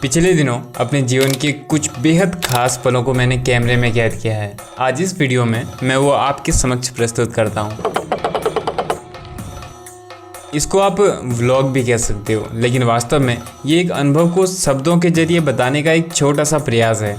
पिछले दिनों अपने जीवन के कुछ बेहद खास पलों को मैंने कैमरे में कैद किया है। आज इस वीडियो में मैं वो आपके समक्ष प्रस्तुत करता हूँ। इसको आप व्लॉग भी कह सकते हो, लेकिन वास्तव में ये एक अनुभव को शब्दों के जरिए बताने का एक छोटा सा प्रयास है।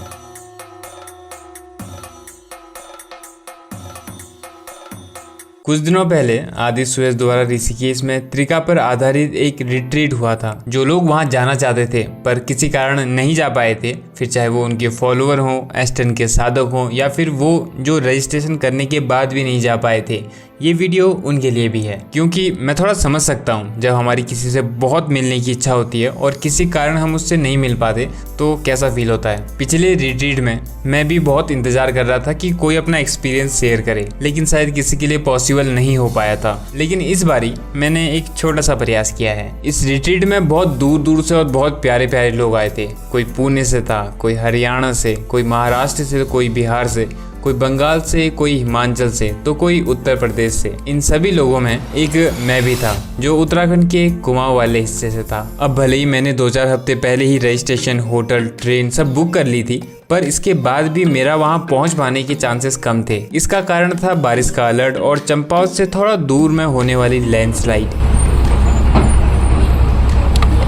कुछ दिनों पहले आदि सुरेश द्वारा ऋषिकेश में त्रिका पर आधारित एक रिट्रीट हुआ था। जो लोग वहां जाना चाहते थे पर किसी कारण नहीं जा पाए थे, फिर चाहे वो उनके फॉलोअर हों, एस्टन के साधक हों या फिर वो जो रजिस्ट्रेशन करने के बाद भी नहीं जा पाए थे, ये वीडियो उनके लिए भी है। क्योंकि मैं थोड़ा समझ सकता हूँ जब हमारी किसी से बहुत मिलने की इच्छा होती है और किसी कारण हम उससे नहीं मिल पाते तो कैसा फील होता है। पिछले रिट्रीट में मैं भी बहुत इंतजार कर रहा था कि कोई अपना एक्सपीरियंस शेयर करे, लेकिन शायद किसी के लिए पॉसिबल नहीं हो पाया था। लेकिन इस बारी मैंने एक छोटा सा प्रयास किया है। इस रिट्रीट में बहुत दूर दूर से और बहुत प्यारे प्यारे लोग आए थे। कोई पुणे से था, कोई हरियाणा से, कोई महाराष्ट्र से, कोई बिहार से, कोई बंगाल से, कोई हिमाचल से, तो कोई उत्तर प्रदेश से। इन सभी लोगों में एक मैं भी था जो उत्तराखंड के कुमाऊं वाले हिस्से से था। अब भले ही मैंने 2-4 हफ्ते पहले ही रजिस्ट्रेशन, होटल, ट्रेन सब बुक कर ली थी, पर इसके बाद भी मेरा वहां पहुंच पाने के चांसेस कम थे। इसका कारण था बारिश का अलर्ट और चंपावत से थोड़ा दूर में होने वाली लैंडस्लाइड।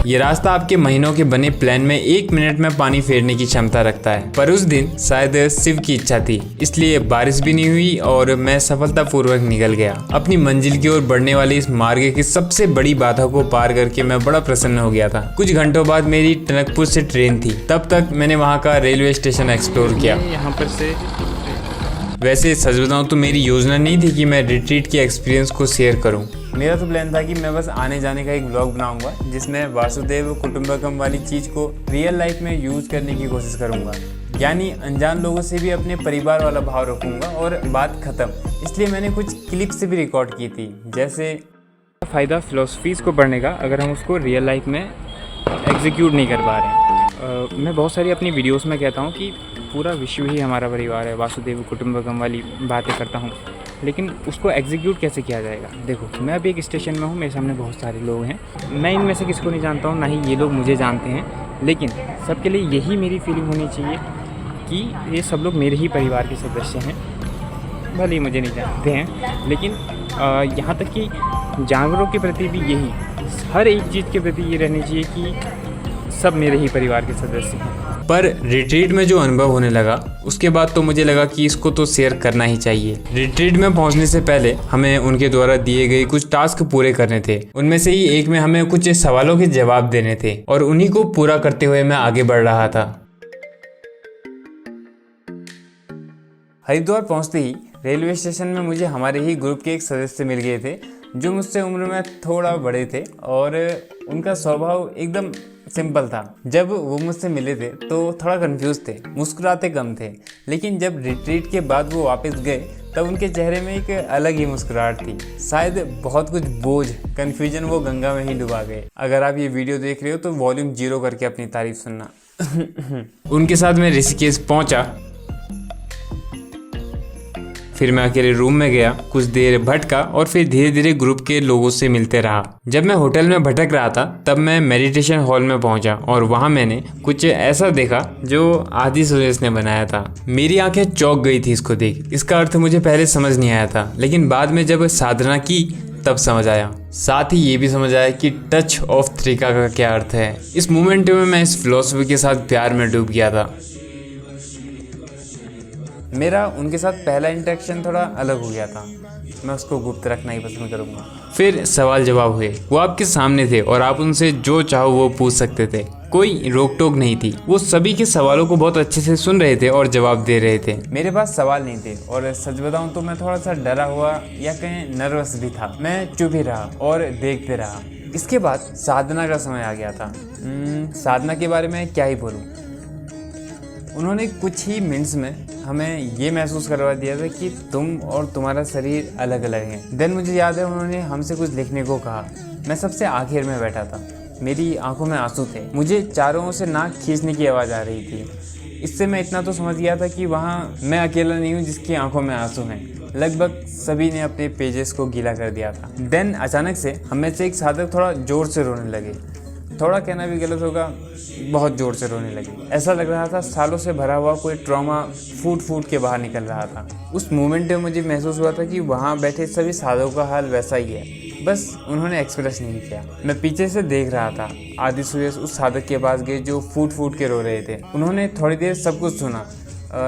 ये रास्ता आपके महीनों के बने प्लान में 1 मिनट में पानी फेरने की क्षमता रखता है, पर उस दिन शायद शिव की इच्छा थी, इसलिए बारिश भी नहीं हुई और मैं सफलतापूर्वक निकल गया। अपनी मंजिल की ओर बढ़ने वाली इस मार्ग की सबसे बड़ी बाधा को पार करके मैं बड़ा प्रसन्न हो गया था। कुछ घंटों बाद मेरी टनकपुर से ट्रेन थी। तब तक मैंने वहाँ का रेलवे स्टेशन एक्सप्लोर किया। यहाँ पर से वैसे सच बताऊं तो मेरी योजना नहीं थी कि मैं रिट्रीट के एक्सपीरियंस को शेयर करूं। मेरा तो प्लान था कि मैं बस आने जाने का एक व्लॉग बनाऊंगा जिसमें वासुदेव कुटुंबकम वाली चीज़ को रियल लाइफ में यूज़ करने की कोशिश करूंगा, यानी अनजान लोगों से भी अपने परिवार वाला भाव रखूंगा और बात ख़त्म। इसलिए मैंने कुछ क्लिप्स भी रिकॉर्ड की थी, जैसे फ़ायदा फिलोसफीज़ को पढ़ने का अगर हम उसको रियल लाइफ में एग्जीक्यूट नहीं कर पा रहे हैं। मैं बहुत सारी अपनी वीडियोस में कहता हूँ कि पूरा विश्व ही हमारा परिवार है, वासुदेव कुटुंबकम वाली बातें करता हूँ, लेकिन उसको एग्जीक्यूट कैसे किया जाएगा। देखो, मैं अभी एक स्टेशन में हूँ, मेरे सामने बहुत सारे लोग हैं, मैं इनमें से किसी को नहीं जानता हूँ, ना ही ये लोग मुझे जानते हैं, लेकिन सबके लिए यही मेरी फीलिंग होनी चाहिए कि ये सब लोग मेरे ही परिवार के सदस्य हैं। भले ही मुझे नहीं जानते हैं, लेकिन यहाँ तक कि जानवरों के प्रति भी यही, हर एक चीज़ के प्रति ये रहनी चाहिए कि सब मेरे ही परिवार के सदस्य हैं। पर रिट्रीट में जो अनुभव होने लगा उसके बाद तो मुझे लगा कि इसको तो शेयर करना ही चाहिए। रिट्रीट में पहुंचने से पहले हमें उनके द्वारा दिए गए कुछ टास्क पूरे करने थे। उनमें से ही एक में हमें कुछ सवालों के जवाब देने थे और उन्हीं को पूरा करते हुए मैं आगे बढ़ रहा था। हरिद्वार पहुंचते ही रेलवे स्टेशन में मुझे हमारे ही ग्रुप के एक सदस्य मिल गए थे जो मुझसे उम्र में थोड़ा बड़े थे और उनका स्वभाव एकदम सिंपल था। जब वो मुझसे मिले थे तो थोड़ा कंफ्यूज थे, मुस्कुराते कम थे, लेकिन जब रिट्रीट के बाद वो वापस गए तब उनके चेहरे में एक अलग ही मुस्कुराहट थी। शायद बहुत कुछ बोझ, कंफ्यूजन वो गंगा में ही डुबा गए। अगर आप ये वीडियो देख रहे हो तो वॉल्यूम 0 करके अपनी तारीफ सुनना। उनके साथ मैं ऋषिकेश पहुंचा, फिर मैं अकेले रूम में गया, कुछ देर भटका और फिर धीरे धीरे ग्रुप के लोगों से मिलते रहा। जब मैं होटल में भटक रहा था तब मैं मेडिटेशन हॉल में पहुंचा और वहां मैंने कुछ ऐसा देखा जो आदि सुरेश ने बनाया था। मेरी आंखें चौंक गई थी इसको देख। इसका अर्थ मुझे पहले समझ नहीं आया था, लेकिन बाद में जब साधना की तब समझ आया। साथ ही ये भी समझ आया कि टच ऑफ त्रिका का क्या अर्थ है। इस मोमेंट में मैं इस फिलॉसफी के साथ प्यार में डूब गया था। मेरा उनके साथ पहला इंटरेक्शन थोड़ा अलग हो गया था, मैं उसको गुप्त रखना ही पसंद करूँगा। फिर सवाल जवाब हुए, वो आपके सामने थे और आप उनसे जो चाहो वो पूछ सकते थे, कोई रोक टोक नहीं थी। वो सभी के सवालों को बहुत अच्छे से सुन रहे थे और जवाब दे रहे थे। मेरे पास सवाल नहीं थे और सच बताऊं तो मैं थोड़ा सा डरा हुआ या कहीं नर्वस भी था। मैं चुप ही रहा और देखते रहा। इसके बाद साधना का समय आ गया था। साधना के बारे में क्या ही बोलूँ। उन्होंने कुछ ही मिनट्स में हमें ये महसूस करवा दिया था कि तुम और तुम्हारा शरीर अलग अलग हैं। देन मुझे याद है उन्होंने हमसे कुछ लिखने को कहा। मैं सबसे आखिर में बैठा था, मेरी आंखों में आंसू थे, मुझे चारों ओर से नाक खींचने की आवाज़ आ रही थी। इससे मैं इतना तो समझ गया था कि वहाँ मैं अकेला नहीं हूँ जिसकी आंखों में आंसू हैं। लगभग सभी ने अपने पेजेस को गीला कर दिया था। देन अचानक से हम में से एक साधक थोड़ा जोर से रोने लगे। थोड़ा कहना भी गलत होगा, बहुत ज़ोर से रोने लगी। ऐसा लग रहा था सालों से भरा हुआ कोई ट्रॉमा फूट फूट के बाहर निकल रहा था। उस मोमेंट में मुझे महसूस हुआ था कि वहाँ बैठे सभी साधुओं का हाल वैसा ही है, बस उन्होंने एक्सप्रेस नहीं किया। मैं पीछे से देख रहा था। आदि सुरेश उस साधक के पास गए जो फूट फूट के रो रहे थे। उन्होंने थोड़ी देर सब कुछ सुना,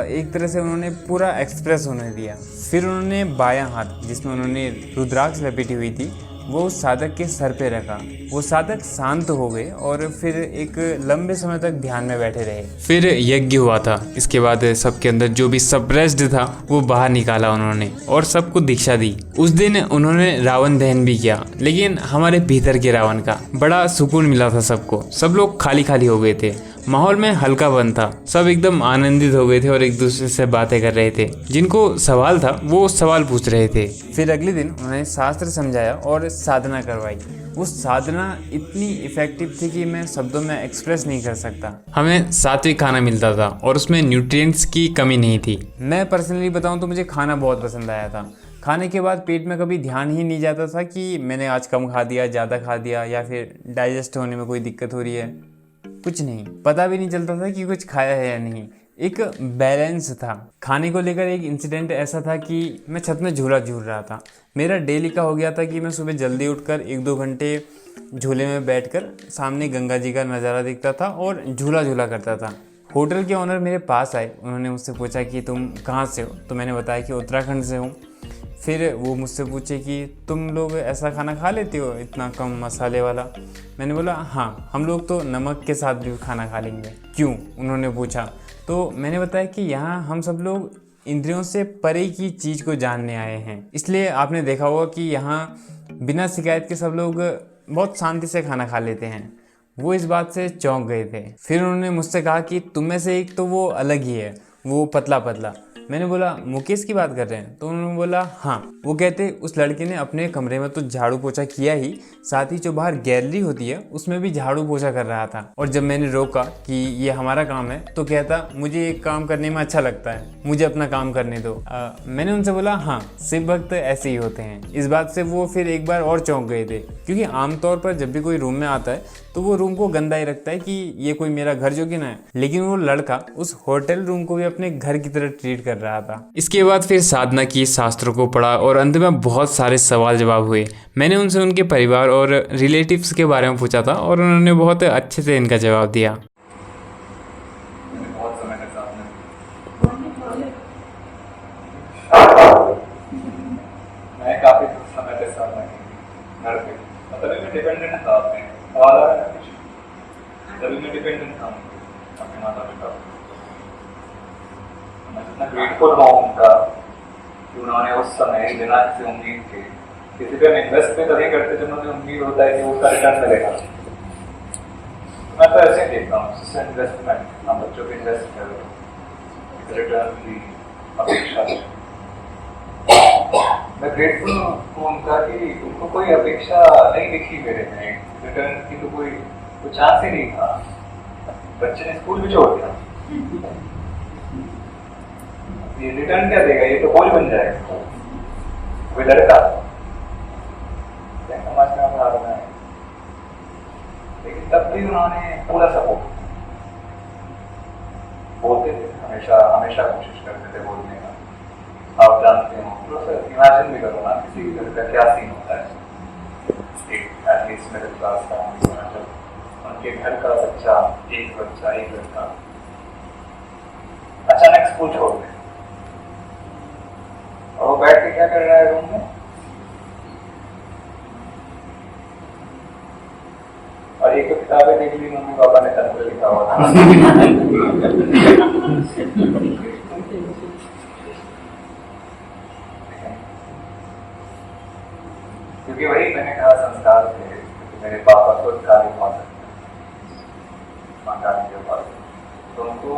एक तरह से उन्होंने पूरा एक्सप्रेस होने दिया। फिर उन्होंने बायां हाथ, जिसमें उन्होंने रुद्राक्ष लपेटी हुई थी, वो उस साधक के सर पे रखा। वो साधक शांत हो गए और फिर एक लंबे समय तक ध्यान में बैठे रहे। फिर यज्ञ हुआ था। इसके बाद सबके अंदर जो भी सप्रेस्ड था वो बाहर निकाला उन्होंने और सबको दीक्षा दी। उस दिन उन्होंने रावण दहन भी किया, लेकिन हमारे भीतर के रावण का बड़ा सुकून मिला था सबको। सब लोग खाली खाली हो गए थे, माहौल में हल्कापन था, सब एकदम आनंदित हो गए थे और एक दूसरे से बातें कर रहे थे। जिनको सवाल था वो सवाल पूछ रहे थे। फिर अगले दिन उन्होंने शास्त्र समझाया और साधना करवाई। वो साधना इतनी इफेक्टिव थी कि मैं शब्दों में एक्सप्रेस नहीं कर सकता। हमें सात्विक खाना मिलता था और उसमें न्यूट्रिएंट्स की कमी नहीं थी। मैं पर्सनली बताऊं तो मुझे खाना बहुत पसंद आया था। खाने के बाद पेट में कभी ध्यान ही नहीं जाता था कि मैंने आज कम खा दिया, ज़्यादा खा दिया, या फिर डाइजेस्ट होने में कोई दिक्कत हो रही है। कुछ नहीं, पता भी नहीं चलता था कि कुछ खाया है या नहीं। एक बैलेंस था। खाने को लेकर एक इंसिडेंट ऐसा था कि मैं छत में झूला झूल रहा था। मेरा डेली का हो गया था कि मैं सुबह जल्दी उठकर 1-2 घंटे झूले में बैठकर सामने गंगा जी का नज़ारा देखता था और झूला झूला करता था। होटल के ओनर मेरे पास आए। उन्होंने मुझसे पूछा कि तुम कहाँ से हो, तो मैंने बताया कि उत्तराखंड से हूँ। फिर वो मुझसे पूछे कि तुम लोग ऐसा खाना खा लेते हो इतना कम मसाले वाला। मैंने बोला हाँ, हम लोग तो नमक के साथ भी खाना खा लेंगे। क्यों, उन्होंने पूछा। तो मैंने बताया कि यहाँ हम सब लोग इंद्रियों से परे की चीज़ को जानने आए हैं, इसलिए आपने देखा होगा कि यहाँ बिना शिकायत के सब लोग बहुत शांति से खाना खा लेते हैं। वो इस बात से चौंक गए थे। फिर उन्होंने मुझसे कहा कि तुम में से एक तो वो अलग ही है, वो पतला पतला। मैंने बोला मुकेश की बात कर रहे हैं? तो उन्होंने बोला हाँ। वो कहते उस लड़के ने अपने कमरे में तो झाड़ू पोछा किया ही, साथ ही जो बाहर गैलरी होती है उसमें भी झाड़ू पोछा कर रहा था। और जब मैंने रोका कि ये हमारा काम है तो कहता मुझे एक काम करने में अच्छा लगता है, मुझे अपना काम करने दो। मैंने उनसे बोला हाँ, शिव भक्त ऐसे ही होते हैं। इस बात से वो फिर एक बार और चौंक गए थे, क्योंकि आमतौर पर जब भी कोई रूम में आता है तो वो रूम को गंदा ही रखता है कि ये कोई मेरा घर जो कि ना है। लेकिन वो लड़का उस होटल रूम को भी अपने घर की तरह ट्रीट कर रहा था। इसके बाद फिर साधना की, शास्त्रों को पढ़ा और अंत में बहुत सारे सवाल जवाब हुए। मैंने उनसे उनके परिवार और रिलेटिव्स के बारे में पूछा था और उन्होंने बहुत अच्छे से इनका जवाब दिया। मैं काफी समय से साधना की घर पे, तभी मैं डिपेंडेंट था अपने तभी मैं डिपेंडेंट था अपने माता पिता। मैं इतना ग्रेटफुल रहा उनका कि उन्होंने उस समय बिना किसी उम्मीद के, किसी पे इन्वेस्ट भी तभी करते जब मुझे उम्मीद होता है कि उसका रिटर्न मिलेगा। मैं तो ऐसे ही देखता हूँ, जिससे इन्वेस्टमेंट हम बच्चों पे इन्वेस्ट करो, रिटर्न की अपेक्षा। मैं ग्रेटफुल हूँ उनका कि उनको कोई अपेक्षा नहीं दिखी मेरे में, रिटर्न की तो कोई चांस ही नहीं था। बच्चे ने स्कूल भी छोड़ दिया, ये रिटर्न क्या देगा, ये तो बोझ बन जाएगा। कोई लड़का समाज में आ रहा है, लेकिन तब भी उन्होंने पूरा सपोर्ट, बोलते थे, हमेशा कोशिश करते थे बोलने का। आप जानते हो, तो सर इमेजिन भी करो ना किसी घर का क्या सीन होता है। एक एटलीस्ट मिडिल क्लास का, जब उनके घर का बच्चा, एक लड़का अचानक स्कूल छोड़ दे और वो बैठ के क्या कर रहा है रूम में, और एक तो किताबें देख ली मम्मी पापा ने तंत्र लिखा हुआ था। क्योंकि वही मैंने कहा संस्कार थे, मेरे पापा को काली माता काली के पास, तो उनको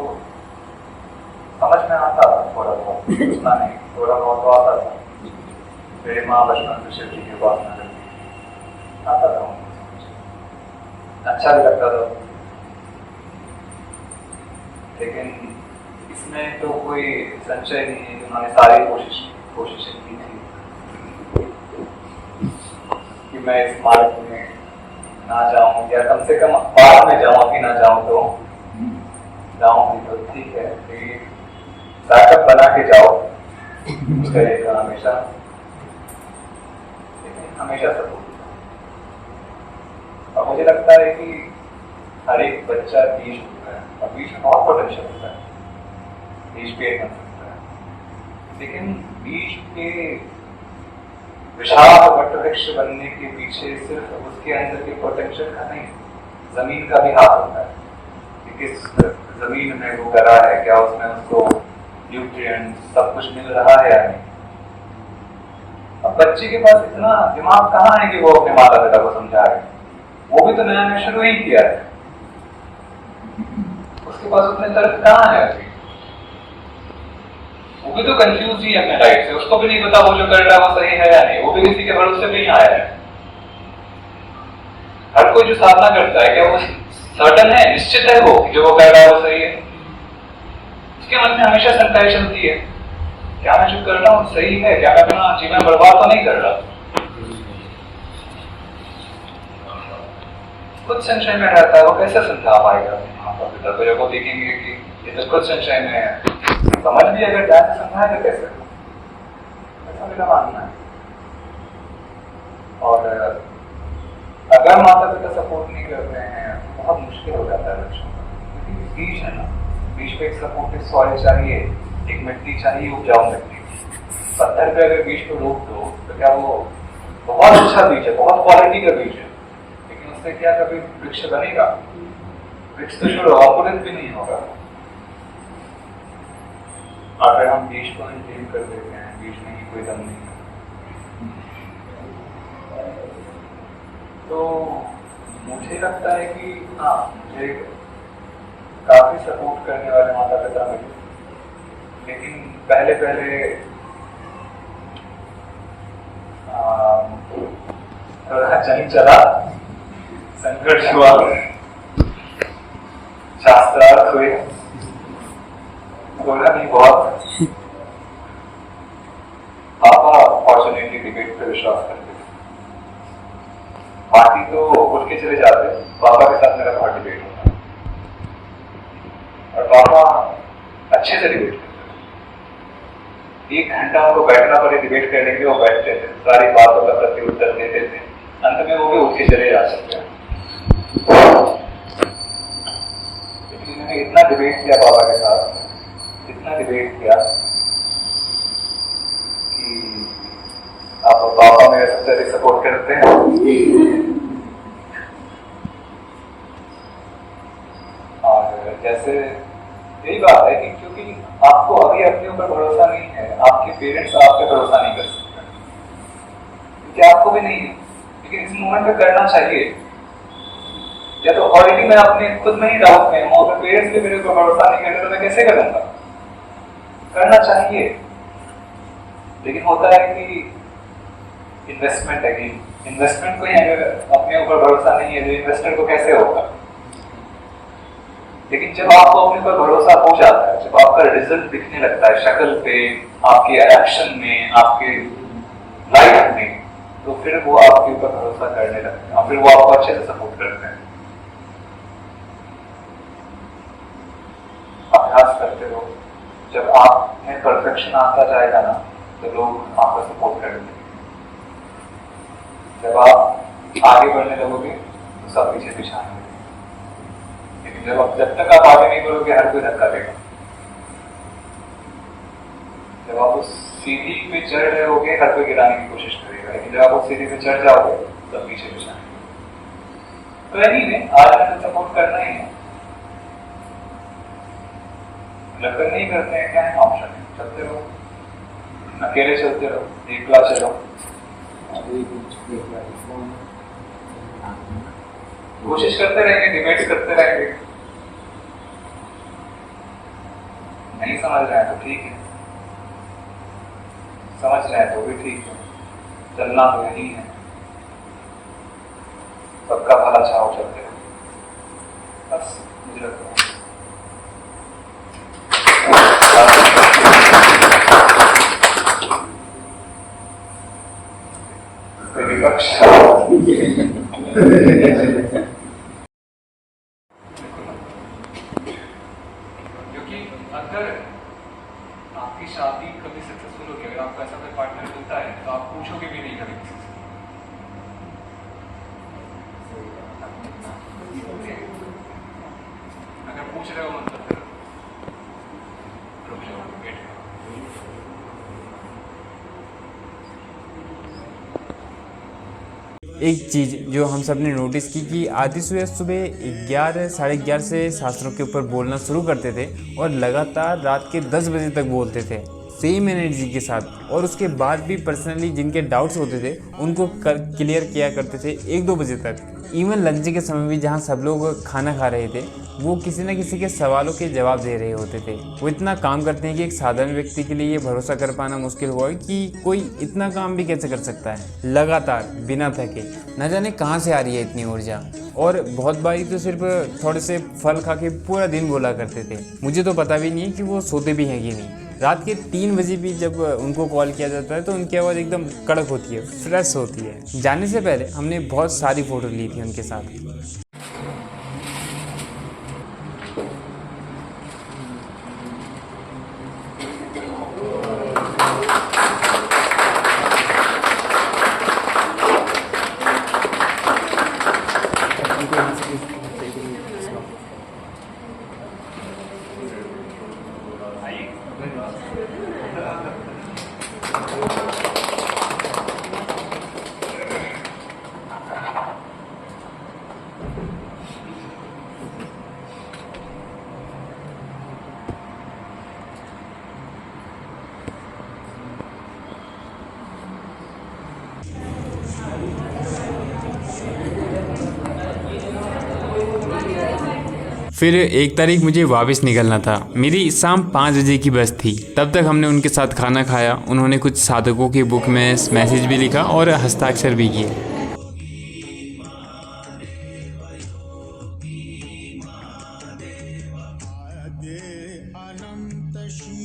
समझ में आता था थोड़ा बहुत, उतना नहीं, थोड़ा बहुत तो आता था। मेरी माँ बचपन से शिव जी की उपासना करती, आता था उनको, अच्छा भी लगता था। लेकिन इसमें तो कोई संशय नहीं है कि उन्होंने सारी कोशिशें की थी कि मैं इस मार्ग में ना जाऊं या कम से कम बाद में जाऊं, अभी ना जाऊं तो जाऊंगी तो ठीक है, बैकअप बना के जाओ करेगा हमेशा, लेकिन हमेशा सपोर्ट। और मुझे लगता है कि हर एक बच्चा बीज होता है और बीज में बहुत पोटेंशियल होता है, बीज पेड़ बन सकता है, लेकिन बीज के विशाल वटवृक्ष बनने के पीछे सिर्फ उसके अंदर के पोटेंशियल का नहीं, जमीन का भी हाथ होता है कि किस जमीन में वो करा है, क्या उसमें उसको न्यूट्रिएंट्स सब कुछ मिल रहा है या नहीं। अब बच्चे के पास इतना दिमाग कहाँ है कि वो अपने माता पिता को समझाए, वो भी तो नया नया शुरू ही किया है, उसके पास उतने तर्क कहाँ है अभी, वो भी तो कंफ्यूज ही है अपने लाइफ से, उसको भी नहीं पता वो जो कर रहा है वो सही है या नहीं, वो भी किसी के भरोसे पे नहीं आया है। हर कोई जो साधना करता है क्या वो सर्टन है, निश्चित है वो जो वो कर रहा है वो सही है? उसके मन में हमेशा शंकाएं चलती है, क्या मैं जो कर रहा हूँ सही है, क्या मैं अपना जीवन बर्बाद तो नहीं कर रहा? खुद संशय में रहता है, वो कैसे समझा पाएगा माता पिता को जब वो देखेंगे कि ये तो खुद संशय में है, समझ भी अगर ध्यान से समझाए तो कैसे, ऐसा मेरा मानना है। और अगर माता पिता सपोर्ट नहीं कर रहे हैं बहुत मुश्किल हो जाता है बच्चों का, क्योंकि बीज है ना, बीज पे एक सपोर्टिव सॉइल चाहिए, एक मिट्टी चाहिए, उपजाऊ मिट्टी। पत्थर पे अगर बीज को रोक दो तो क्या वो बहुत अच्छा बीज है, बहुत क्वालिटी का बीज है, लेकिन उससे क्या कभी वृक्ष बनेगा? वृक्ष तो छोड़ो, अंकुरित भी नहीं होगा। अगर हम बीज को इंटेन कर देते हैं, बीज में ही कोई दम नहीं है, तो मुझे लगता है कि हाँ, मुझे काफी सपोर्ट करने वाले माता पिता मिले, लेकिन पहले थोड़ा जंग चला, संघर्ष हुआ, शास्त्रार्थ हुए, थोड़ा नहीं बहुत। पापा फॉर्चुनेटली डिबेट पे विश्वास करते थे, बाकी तो उठ के चले जाते, पापा के साथ मेरा बहुत डिबेट होता और पापा अच्छे से डिबेट करते। 1 घंटा उनको बैठना पड़े डिबेट करने के लिए, वो बैठते थे, सारी बातों का प्रत्युत्तर देते थे, अंत में वो भी उठ के चले जा सकते हैं। लेकिन मैंने इतना डिबेट किया पापा के साथ, इतना डिबेट किया कि आप पापा मेरे सबसे अधिक सपोर्ट करते हैं। और जैसे यही बात है कि क्योंकि आपको अभी अपने ऊपर भरोसा नहीं है, आपके पेरेंट्स आप पे भरोसा नहीं कर सकते, क्योंकि आपको भी नहीं है, लेकिन इस मोमेंट पे करना चाहिए। या तो ऑलरेडी मैं अपने खुद में ही डाउट में हूँ, अगर पेरेंट्स भी मेरे ऊपर भरोसा नहीं करते तो मैं कैसे करूंगा? करना चाहिए, लेकिन होता है कि इन्वेस्टमेंट है, कि इन्वेस्टमेंट को ही अगर अपने ऊपर भरोसा नहीं है तो इन्वेस्टर को कैसे होगा? लेकिन जब आपको अपने पर भरोसा हो जाता है, जब आपका रिजल्ट दिखने लगता है शक्ल पे, आपके एक्शन में, आपके लाइफ में, तो फिर वो आपके ऊपर भरोसा करने लगते हैं और फिर वो आपको अच्छे से सपोर्ट करते हैं। अभ्यास करते रहो, जब आप में परफेक्शन आता जाएगा ना तो लोग आपको सपोर्ट करेंगे। जब आप आगे बढ़ने लगोगे तो सब पीछे आएंगे, लेकिन जब तक आप आगे नहीं बढ़ोगे हर कोई धक्का देगा। जब आप उस सीढ़ी पे चढ़ रहे होगे हर कोई गिराने की कोशिश करेगा, लेकिन जब आप उस सीढ़ी पे चढ़ जाओगे तब पीछे आएंगे। तो यही आज मैंने सपोर्ट करना ही है, लगन नहीं करते हैं क्या है ऑप्शन है, चलते रहो, अकेले चलते रहो, एकला चलो, कोशिश करते रहेंगे, डिबेट करते रहेंगे। नहीं समझ रहे हैं तो ठीक है, समझ रहे हैं तो भी ठीक है, चलना तो यही है, सबका भला चाहो, चलते रहो, बस मुझे लगता है। विपक्ष क्योंकि अगर आपकी शादी कभी सक्सेसफुल होगी, अगर आपको ऐसा कोई पार्टनर मिलता है तो आप पूछोगे भी नहीं कभी किसी से। अगर पूछ रहे हो मतलब फिर रुक जाओ, वेट करो। एक चीज़ जो हम सब ने नोटिस की कि आदि सूरज सुबह 11 साढ़े 11 से शास्त्रों के ऊपर बोलना शुरू करते थे और लगातार रात के 10 बजे तक बोलते थे सेम एनर्जी के साथ। और उसके बाद भी पर्सनली जिनके डाउट्स होते थे उनको क्लियर किया करते थे 1-2 बजे तक। इवन लंच के समय भी जहाँ सब लोग खाना खा रहे थे वो किसी न किसी के सवालों के जवाब दे रहे होते थे। वो इतना काम करते हैं कि एक साधारण व्यक्ति के लिए ये भरोसा कर पाना मुश्किल हुआ कि कोई इतना काम भी कैसे कर सकता है लगातार बिना थके। न जाने कहाँ से आ रही है इतनी ऊर्जा। और बहुत बारी तो सिर्फ थोड़े से फल खा के पूरा दिन बोला करते थे। मुझे तो पता भी नहीं है कि वो सोते भी हैं कि नहीं। रात के 3 बजे भी जब उनको कॉल किया जाता है तो उनकी आवाज़ एकदम कड़क होती है, फ्रेश होती है। जाने से पहले हमने बहुत सारी फ़ोटो ली थी उनके साथ। फिर 1 तारीख मुझे वापस निकलना था। मेरी शाम 5 बजे की बस थी। तब तक हमने उनके साथ खाना खाया। उन्होंने कुछ साधकों की बुक में मैसेज भी लिखा और हस्ताक्षर भी किए।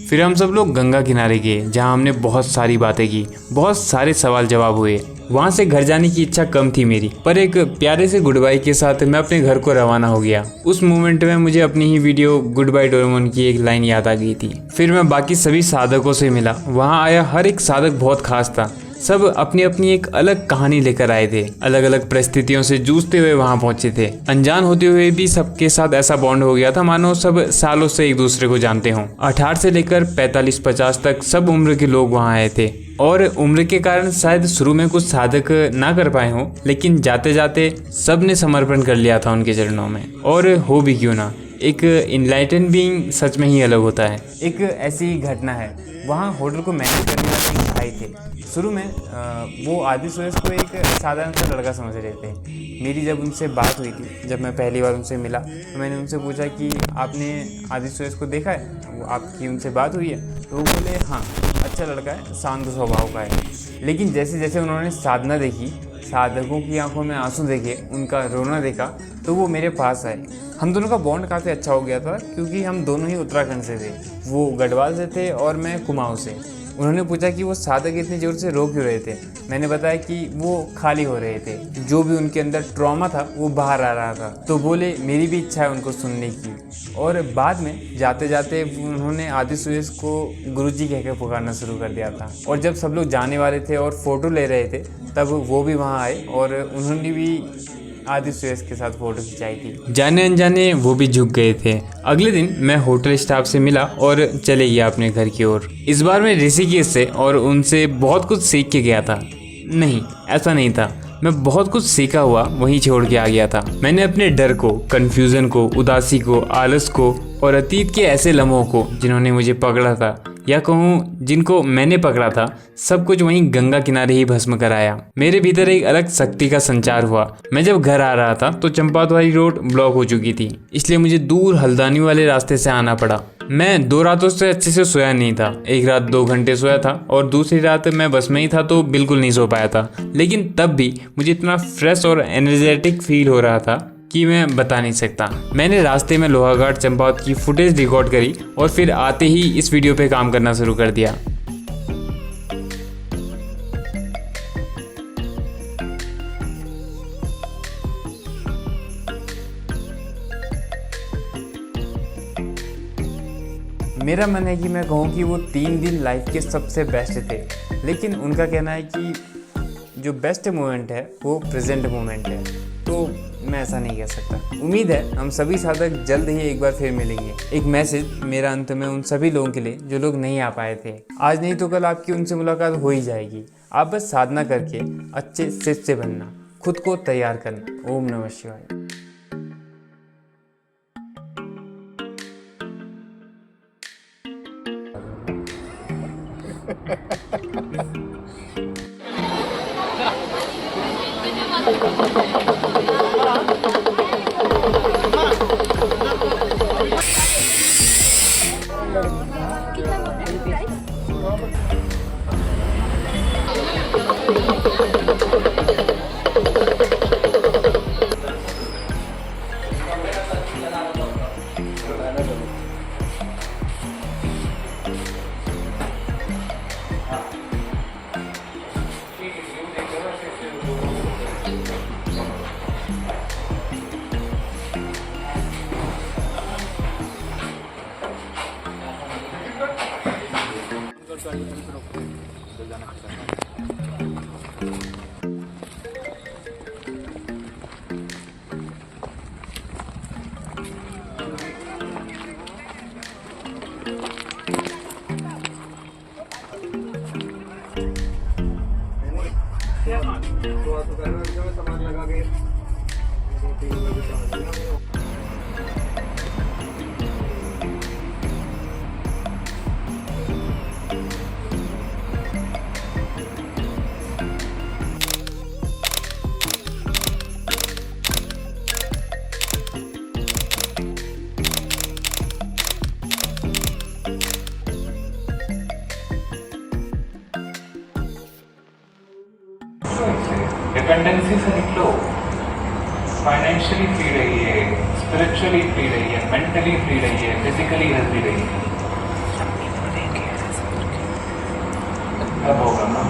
फिर हम सब लोग गंगा किनारे गए जहां हमने बहुत सारी बातें की, बहुत सारे सवाल जवाब हुए। वहां से घर जाने की इच्छा कम थी मेरी, पर एक प्यारे से गुड बाय के साथ मैं अपने घर को रवाना हो गया। उस मोमेंट में मुझे अपनी ही वीडियो गुड बाय डोरेमोन की एक लाइन याद आ गई थी। फिर मैं बाकी सभी साधकों से मिला। वहाँ आया हर एक साधक बहुत खास था। सब अपनी अपनी एक अलग कहानी लेकर आए थे। अलग अलग परिस्थितियों से जूझते हुए वहां पहुंचे थे। अनजान होते हुए भी सबके साथ ऐसा बॉन्ड हो गया था मानो सब सालों से एक दूसरे को जानते हों। 18 से लेकर 45-50 तक सब उम्र के लोग वहां आए थे। और उम्र के कारण शायद शुरू में कुछ साधक ना कर पाए हों, लेकिन जाते जाते सब ने समर्पण कर लिया था उनके चरणों में। और हो भी क्यों ना, एक इनलाइटन बीइंग सच में ही अलग होता है। एक ऐसी घटना है, वहाँ होटल को मैनेज करने वाले एक भाई थे। शुरू में वो आदि सूरज को एक साधारण सा लड़का समझ रहे थे। मेरी जब उनसे बात हुई थी, जब मैं पहली बार उनसे मिला, तो मैंने उनसे पूछा कि आपने आदि सूरज को देखा है, वो आपकी उनसे बात हुई है? तो वो बोले हाँ, अच्छा लड़का है, शांत स्वभाव का है। लेकिन जैसे जैसे उन्होंने साधना देखी, साधकों की आंखों में आंसू देखे, उनका रोना देखा, तो वो मेरे पास आए। हम दोनों का बॉन्ड काफ़ी अच्छा हो गया था क्योंकि हम दोनों ही उत्तराखंड से थे। वो गढ़वाल से थे और मैं कुमाऊं से। उन्होंने पूछा कि वो साधक इतनी जोर से रो क्यों रहे थे। मैंने बताया कि वो खाली हो रहे थे, जो भी उनके अंदर ट्रॉमा था वो बाहर आ रहा था। तो बोले मेरी भी इच्छा है उनको सुनने की। और बाद में जाते जाते उन्होंने आदि सूरज को गुरुजी कहकर पुकारना शुरू कर दिया था। और जब सब लोग जाने वाले थे और फोटो ले रहे थे, तब वो भी वहाँ आए और उन्होंने भी आदि सूरज के साथ फोटो खिंचाई थी। जाने अनजाने वो भी झुक गए थे। अगले दिन मैं होटल स्टाफ से मिला और चले गया अपने घर की ओर। इस बार मैं ऋषिकेश से और उनसे बहुत कुछ सीख के गया था। नहीं, ऐसा नहीं था। मैं बहुत कुछ सीखा हुआ वहीं छोड़ के आ गया था। मैंने अपने डर को, कन्फ्यूज़न को, उदासी को, आलस को और अतीत के ऐसे लम्हों को जिन्होंने मुझे पकड़ा था, या कहूँ जिनको मैंने पकड़ा था, सब कुछ वहीं गंगा किनारे ही भस्म कराया। मेरे भीतर एक अलग शक्ति का संचार हुआ। मैं जब घर आ रहा था तो चंपावती रोड ब्लॉक हो चुकी थी, इसलिए मुझे दूर हल्द्वानी वाले रास्ते से आना पड़ा। मैं 2 रातों से अच्छे से सोया नहीं था। एक रात 2 घंटे सोया था और दूसरी रात मैं बस में ही था तो बिल्कुल नहीं सो पाया था। लेकिन तब भी मुझे इतना फ्रेश और एनर्जेटिक फील हो रहा था कि मैं बता नहीं सकता। मैंने रास्ते में लोहाघाट चंपावत की फुटेज रिकॉर्ड करी और फिर आते ही इस वीडियो पे काम करना शुरू कर दिया। मेरा मन है कि मैं कहूँ कि वो 3 दिन लाइफ के सबसे बेस्ट थे, लेकिन उनका कहना है कि जो बेस्ट मोमेंट है वो प्रेजेंट मोमेंट है, तो मैं ऐसा नहीं कह सकता। उम्मीद है हम सभी साधक जल्द ही एक बार फिर मिलेंगे। एक मैसेज मेरा अंत में उन सभी लोगों के लिए जो लोग नहीं आ पाए थे। आज नहीं तो कल आपकी उनसे मुलाकात हो ही जाएगी। आप बस साधना करके अच्छे शिष्य बनना, खुद को तैयार करना। ओम नमः शिवाय। डिपेंडेंसी से निकलो, फाइनेंशियली फ्री रहिए, स्पिरिचुअली फ्री रहिए, मेंटली फ्री रहिए, फिजिकली हेल्थी रहिए। अब होगा ना।